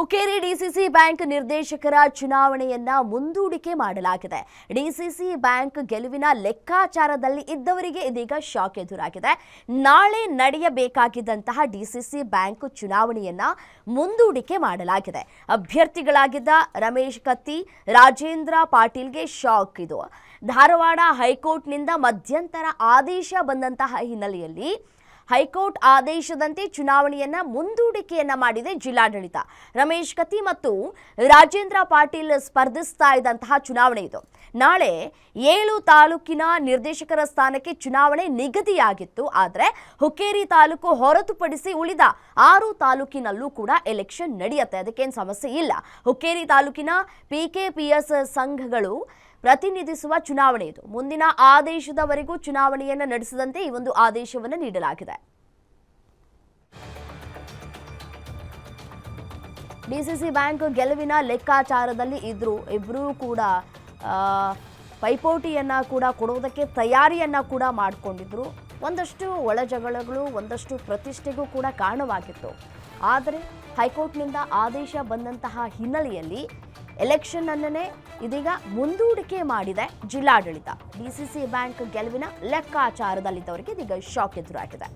Hukkeri DCC bank ನಿರ್ದೇಶಕರ ಚುನಾವಣೆಯನ್ನ ಮುಂದೂಡಿಕೆ ಮಾಡಲಾಗಿದೆ. ಡಿಸಿಸಿ ಬ್ಯಾಂಕ್ ಗೆಲುವಿನ ಲೆಕ್ಕಾಚಾರದಲ್ಲಿ ಇದ್ದವರಿಗೆ ಇದೀಗ ಶಾಕ್ ಎದುರಾಗಿದೆ. ನಾಳೆ ನಡೆಯಬೇಕಾಗಿದ್ದಂತಹ ಡಿಸಿಸಿ ಬ್ಯಾಂಕ್ ಚುನಾವಣೆಯನ್ನ ಮುಂದೂಡಿಕೆ ಮಾಡಲಾಗಿದೆ. ಅಭ್ಯರ್ಥಿಗಳಾಗಿದ್ದ ರಮೇಶ್ ಕತ್ತಿ, ರಾಜೇಂದ್ರ ಪಾಟೀಲ್ಗೆ ಶಾಕ್ ಇದು. ಧಾರವಾಡ ಹೈಕೋರ್ಟ್ನಿಂದ ಮಧ್ಯಂತರ ಆದೇಶ ಬಂದಂತಹ ಹಿನ್ನೆಲೆಯಲ್ಲಿ ಹೈಕೋರ್ಟ್ ಆದೇಶದಂತೆ ಚುನಾವಣೆಯನ್ನ ಮುಂದೂಡಿಕೆಯನ್ನ ಮಾಡಿದೆ ಜಿಲ್ಲಾಡಳಿತ. ರಮೇಶ್ ಕತ್ತಿ ಮತ್ತು ರಾಜೇಂದ್ರ ಪಾಟೀಲ್ ಸ್ಪರ್ಧಿಸ್ತಾ ಇದ್ದಂತಹ ಚುನಾವಣೆ ಇದು. ನಾಳೆ 7 ತಾಲೂಕಿನ ನಿರ್ದೇಶಕರ ಸ್ಥಾನಕ್ಕೆ ಚುನಾವಣೆ ನಿಗದಿಯಾಗಿತ್ತು. ಆದರೆ ಹುಕ್ಕೇರಿ ತಾಲೂಕು ಹೊರತುಪಡಿಸಿ ಉಳಿದ 6 ತಾಲೂಕಿನಲ್ಲೂ ಕೂಡ ಎಲೆಕ್ಷನ್ ನಡೆಯುತ್ತೆ. ಅದಕ್ಕೇನು ಸಮಸ್ಯೆ ಇಲ್ಲ. ಹುಕ್ಕೇರಿ ತಾಲೂಕಿನ ಪಿಕೆಪಿಎಸ್ ಸಂಘಗಳು ಪ್ರತಿನಿಧಿಸುವ ಚುನಾವಣೆ ಇದು. ಮುಂದಿನ ಆದೇಶದವರೆಗೂ ಚುನಾವಣೆಯನ್ನು ನಡೆಸದಂತೆ ಈ ಒಂದು ಆದೇಶವನ್ನು ನೀಡಲಾಗಿದೆ. ಡಿಸಿಸಿ ಬ್ಯಾಂಕ್ ಗೆಲುವಿನ ಲೆಕ್ಕಾಚಾರದಲ್ಲಿ ಇದ್ರು. ಇಬ್ಬರೂ ಕೂಡ ಪೈಪೋಟಿಯನ್ನ ಕೂಡ ಕೊಡುವುದಕ್ಕೆ ತಯಾರಿಯನ್ನ ಕೂಡ ಮಾಡಿಕೊಂಡಿದ್ರು. ಒಂದಷ್ಟು ಒಳಜಗಳಗಳು, ಒಂದಷ್ಟು ಪ್ರತಿಷ್ಠೆಗೂ ಕೂಡ ಕಾರಣವಾಗಿತ್ತು. ಆದರೆ ಹೈಕೋರ್ಟ್ನಿಂದ ಆದೇಶ ಬಂದಂತಹ ಹಿನ್ನೆಲೆಯಲ್ಲಿ ಎಲೆಕ್ಷನ್ ಅನ್ನೇ ಇದೀಗ ಮುಂದೂಡಿಕೆ ಮಾಡಿದೆ ಜಿಲ್ಲಾಡಳಿತ. ಡಿಸಿಸಿ ಬ್ಯಾಂಕ್ ಗೆಲುವಿನ ಲೆಕ್ಕಾಚಾರದಲ್ಲಿದ್ದವರಿಗೆ ಇದೀಗ ಶಾಕ್ ಎದುರಾಗಿದೆ.